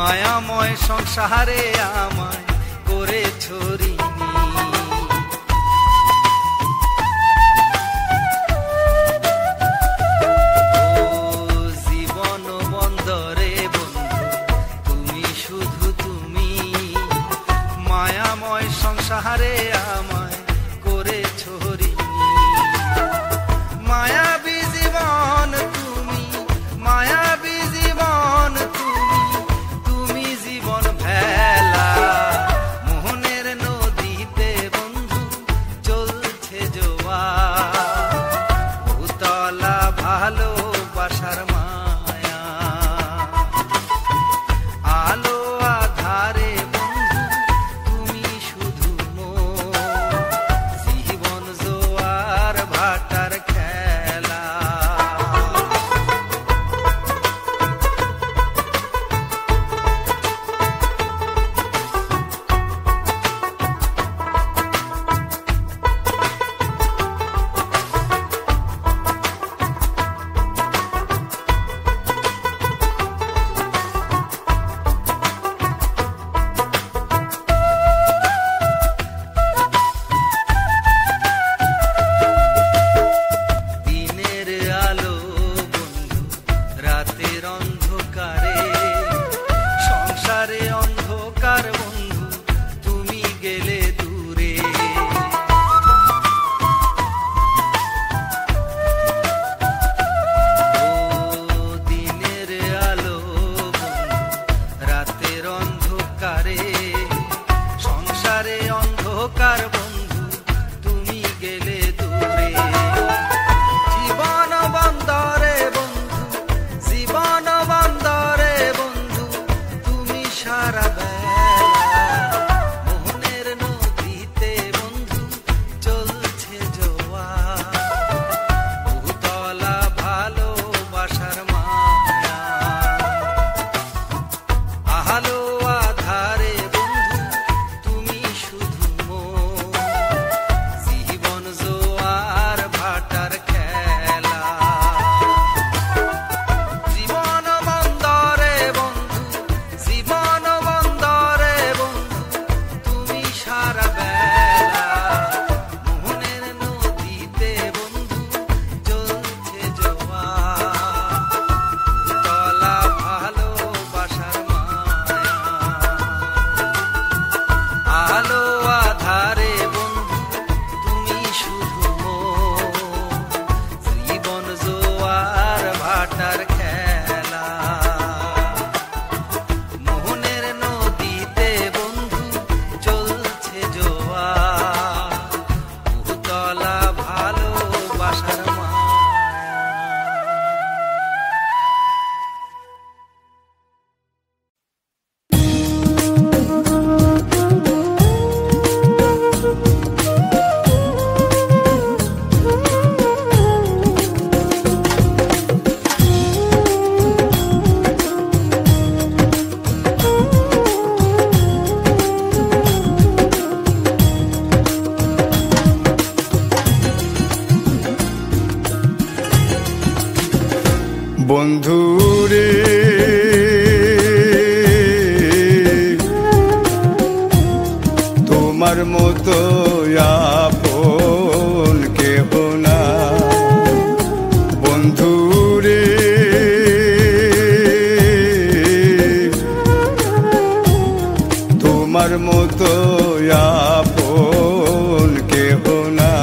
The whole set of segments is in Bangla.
মায়াময় সংসারে আমায় করে ছড়িনি। ও জীবন বন্দরে বন্ধু তুমি শুধু তুমি, মায়াময় সংসারে আমায় করে ছড়িনি। মায়াবী জীবন তুমি, মায়াবী জীবন তুমি, তুমি জীবন ভেলা মোহনের নদীতে বন্ধু চলছে জোয়ার, উতলা ভালোবাসার মায়া। আলো আধারে বন্ধু তুমি শুধু মোর, জীবন জোয়ার ভাটার খেলা। দিনের আলো বন্ধু রাতের অন্ধকারে, সংসারে অন্ধকার বন্ধু তুমি গেলে দূরে। ও দিনের আলো বন্ধু রাতের অন্ধকারে, সংসারে অন্ধকার বন্ধু তুমি গেলে দূরে। জীবন বন্দরে বন্ধু, জীবন বন্দরে বন্ধু তুমি সারা বেলা মোহনের নদীতে বন্ধু চলছে জোয়ার, উতলা ভালোবাসার মায়া। আলো আধারে বন্ধু তুমি শুধু মোর, জীবন জোয়ার ভাটার খেলা। জীবন বন্দরে বন্ধু, জীবন বন্দরে বন্ধু তুমি সারা বেলা মোহনের নদীতে বন্ধু চলছে জোয়ার, উতলা ভালোবাসার মায়া। আলো আধারে বন্ধু তুমি শুধু মোর, জীবন জোয়ার ভাটার খেলা। মোহনের নদীতে বন্ধু চলছে জোয়ার, উতলা ভালোবাসার মায়া। বন্ধুরে তোমার মতো আপন কেহ না। বন্ধুরে তোমার মতো আপন কেহ না।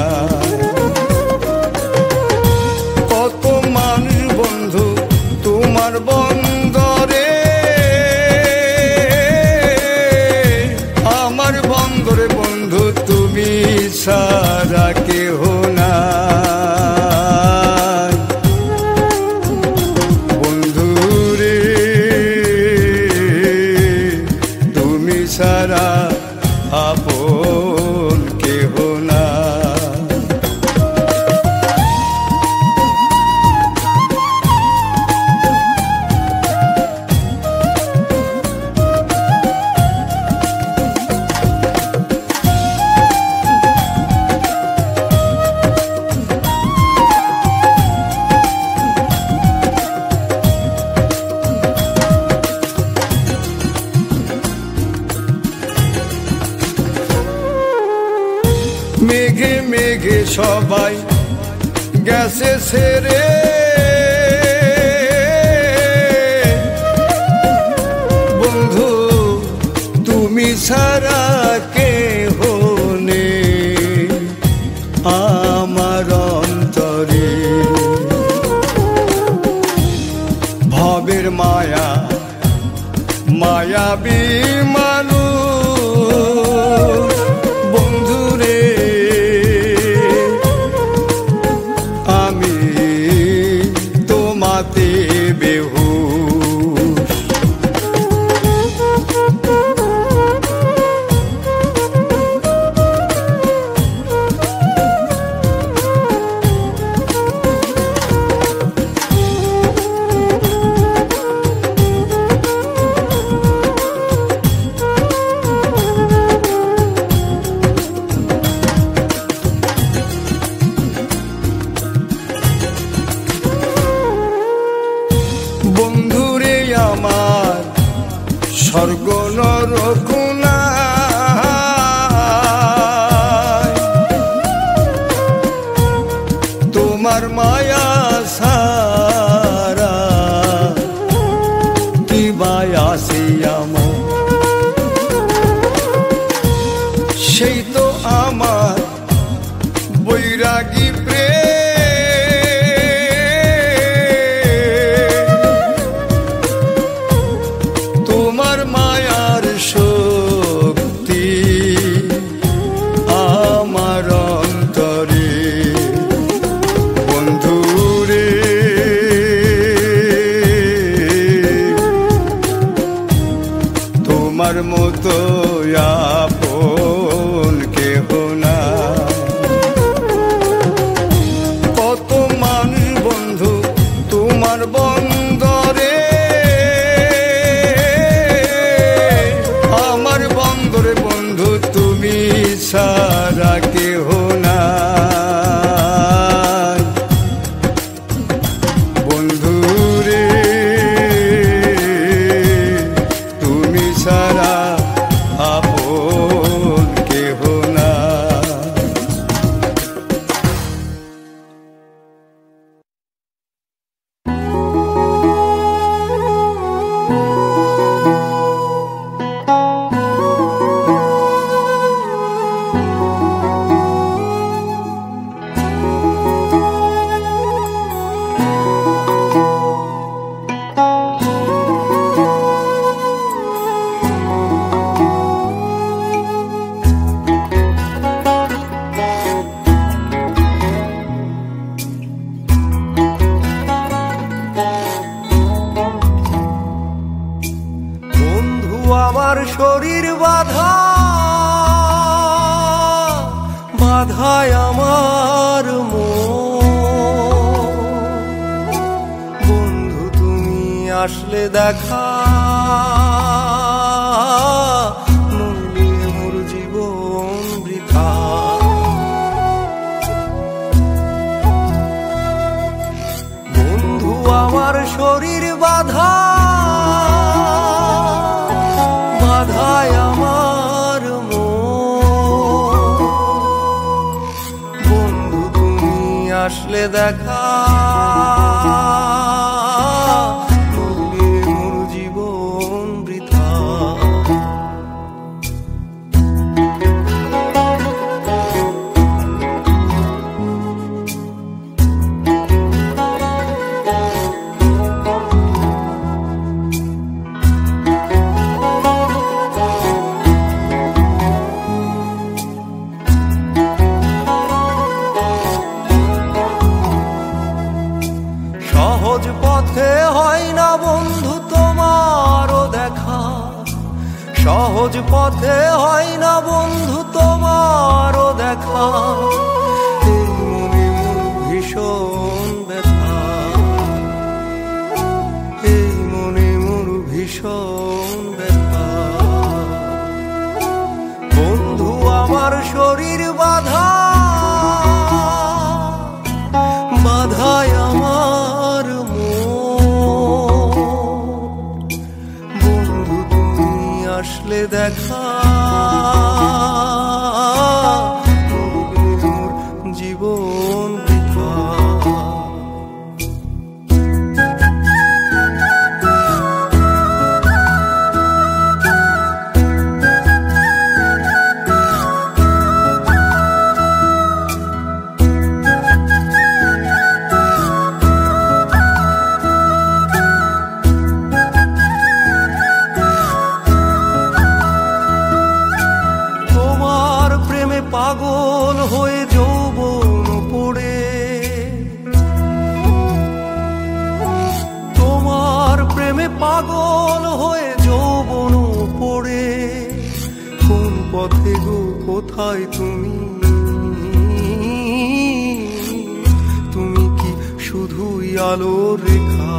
কত মানুষ বন্ধু তোমার বন্দরে, আমার বন্দরে বন্ধু তুমি সারা কেহ না। বন্ধুরে তুমি সারা আপন মেঘে সবাই গেছে ছেড়ে, বন্ধু তুমি ছাড়া কেহ নেই আমার অন্তরে। ভবের মায়া মায়াবী মানুষ, বন্ধুরে আমি তোমাতে বেহুশ। বন্ধুরে আমার স্বর্গ নরক নাই, তোমার মায়া সারা কি বায়াসি আমার, সেই তো আমার বৈরাগী প্রেম। তোমার মায়ার শক্তি আমার অন্তরে, বন্ধুরে তোমার মতো আপন কেহ না। কত মানুষ বন্ধু তোমার বন্দরে, আমার বন্দরে বন্ধু তুমি ছাড়া কেহ না। বন্ধুরে তুমি ছাড়া আপন কেহ না। আমার শরীর বাধা বাধায় আমার মন, বন্ধু তুমি আসলে দেখা নইলে মোর জীবন বৃথা। বন্ধু আমার শরীর বাধা বাধায় আমার মন, বন্ধু তুমি আসলে দেখা নইলে মোর জীবন বৃথা। সহজ পথে হয় না বন্ধু তোমারও দেখা, সহজ পথে হয় না বন্ধু তোমারও দেখা। এই মনে মোর ভীষণ ব্যথা, এই মনে মোর ভীষণ ব্যথা। বন্ধু আমার শরীর বাধা বাধায় আমার মন, বন্ধু তুমি আসলে দেখা নইলে মোর পথে গো কোথায় তুমি? তুমি কি শুধুই আলোর রেখা?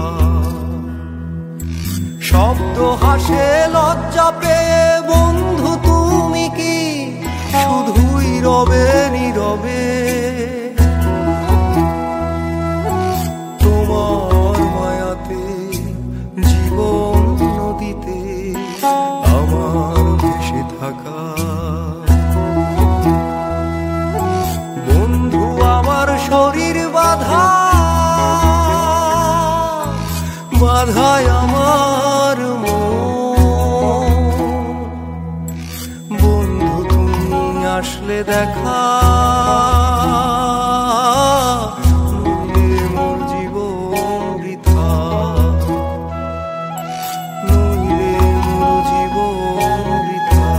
শব্দ হাসে লজ্জা পেয়ে বন্ধু তুমি কি শুধুই রবে নীরবে? তোমার মায়াতে জীবন নদীতে আমার ভেসে থাকা বন্ধু আমার শরীর বাধা, বাধায় আমার মন। বন্ধু তুমি আসলে দেখা, নইলে মোর জীবন বৃথা, নইলে মোর জীবন বৃথা,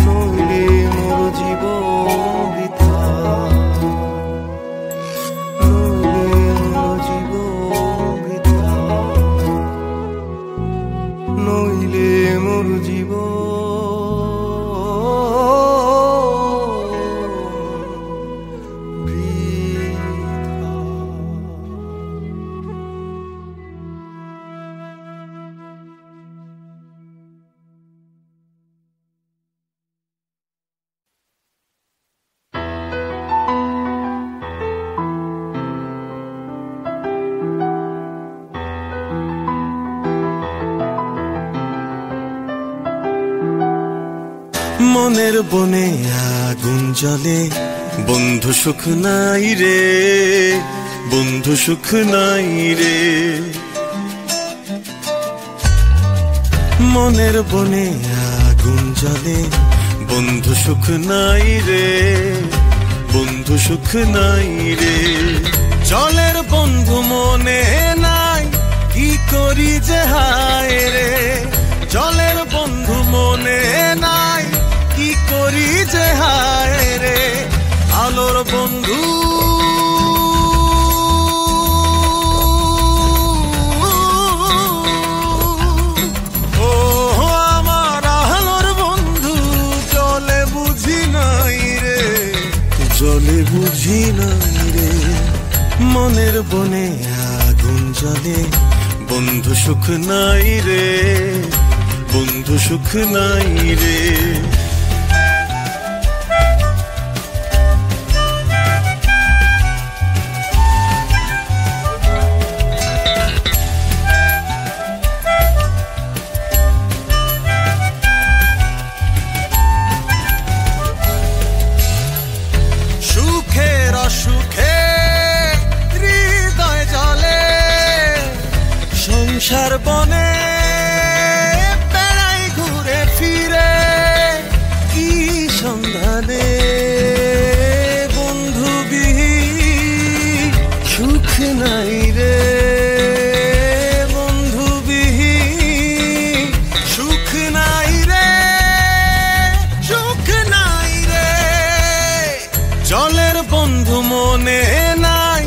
নইলে মোর জীবন বৃথা, নইলে মোর জীবন বৃথা, নইলে মোর জীবন মনের বনে আগুন জ্বলে, বন্ধু সুখ নাই রে, বন্ধু সুখ নাই রে। মনের বনে আগুন জ্বলে, বন্ধু সুখ নাই রে, বন্ধু সুখ নাই রে। জলের বন্ধু মনে নাই, কি করি যে হায় রে। জলের বন্ধু মনে নাই, কি করি যে হায় রে। আলোর বন্ধু ও আমার আলোর বন্ধু, জলে বুঝি নাই রে, জলে বুঝি নাই রে। মনের বনে আগুন জ্বলে, বন্ধু সুখ নাই রে, বন্ধু সুখ নাই রে। সুখের অসুখে হৃদয় জলে, সংসার বনে বেড়াই ঘুরে ফিরে, কি সন্ধানে বন্ধু বিহীন সুখ নাই রে, বন্ধু বিহীন সুখ নাই রে, সুখ নাই রে। জলের বন্ধু মনে নাই,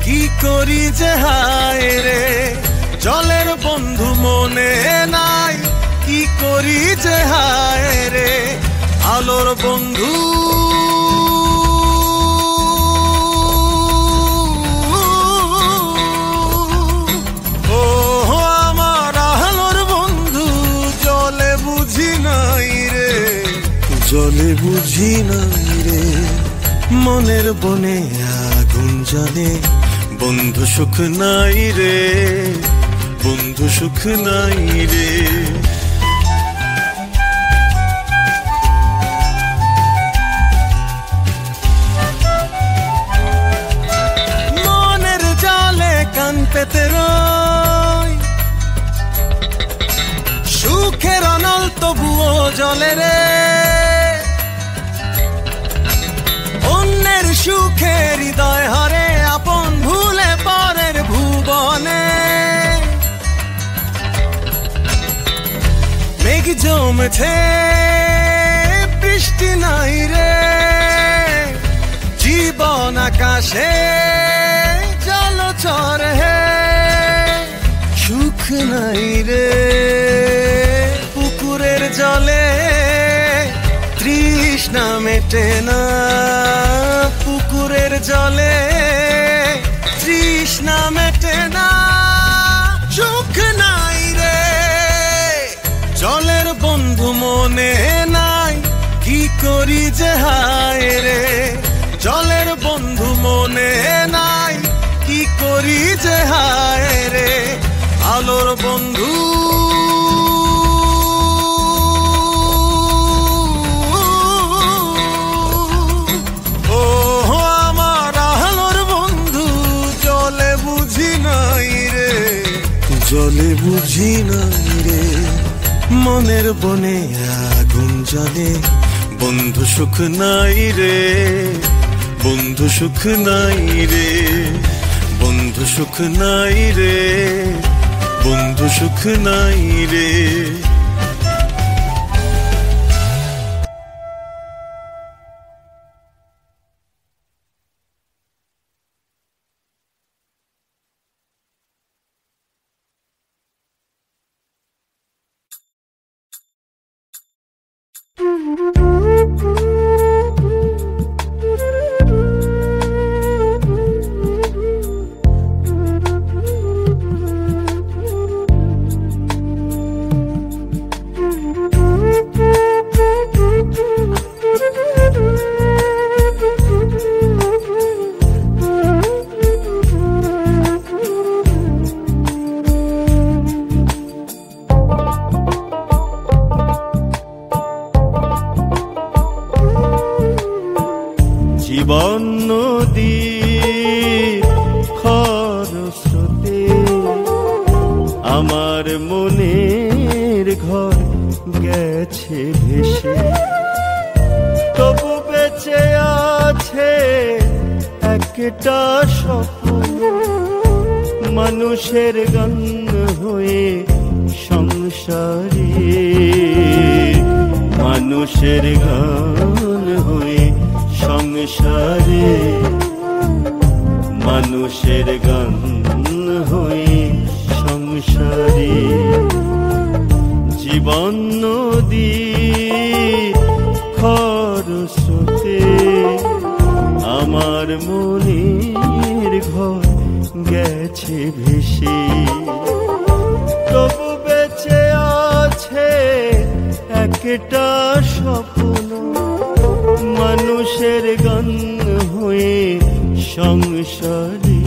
কি করি যে হায় রে। জলের বন্ধু মনে নাই, কি করি যে হায় রে। আলোর বন্ধু ও আমার আলোর বন্ধু, জলে বুঝি নাই রে, জলে বুঝি নাই রে। মনের বনে আগুন জ্বলে, বন্ধু সুখ নাই রে, বন্ধু সুখ নাই রে। মনের জালে কান পেতে রই, সুখের অনল তবুও জলে রে। অন্যের সুখে হৃদয় হরে, আপন ভুলে পরের ভুবনে। মেঘ জমেছে বৃষ্টি নাই রে, জীবন আকাশে জলচর হে। সুখ নাই রে, পুকুরের জলে তৃষ্ণা মেটে না পুকুরের জলে, তৃষ্ণা মেটে না, সুখ নাই রে। জলের বন্ধু মনে নাই, কি করি যে হায় রে। জলের বন্ধু মনে নাই, কি করি যে হায় রে। আলোর বন্ধু ও আমার আলোর বন্ধু, জলে বুঝি নাই রে, জলে বুঝি নাই রে। মনের বনে আগুন জ্বলে, বন্ধু সুখ নাই রে, বন্ধু সুখ নাই রে, বন্ধু সুখ নাই রে, বন্ধু সুখ নাই রে। জীবন নদীর খরস্রোতে আমার মনের ঘর গেছে ভেসে, তবু বেঁচে আছে একটা স্বপ্ন, মানুষের গান হয়ে সংসারে, মানুষের গান হয়ে সংসারে, মানুষের গান হয়ে সংসারে। জীবন নদী খরস্রোতে আমার মনের ঘর গেছে ভেসে, তবু বেঁচে আছে একটা স্বপ্ন, মানুষের গান হয়ে সংসারে।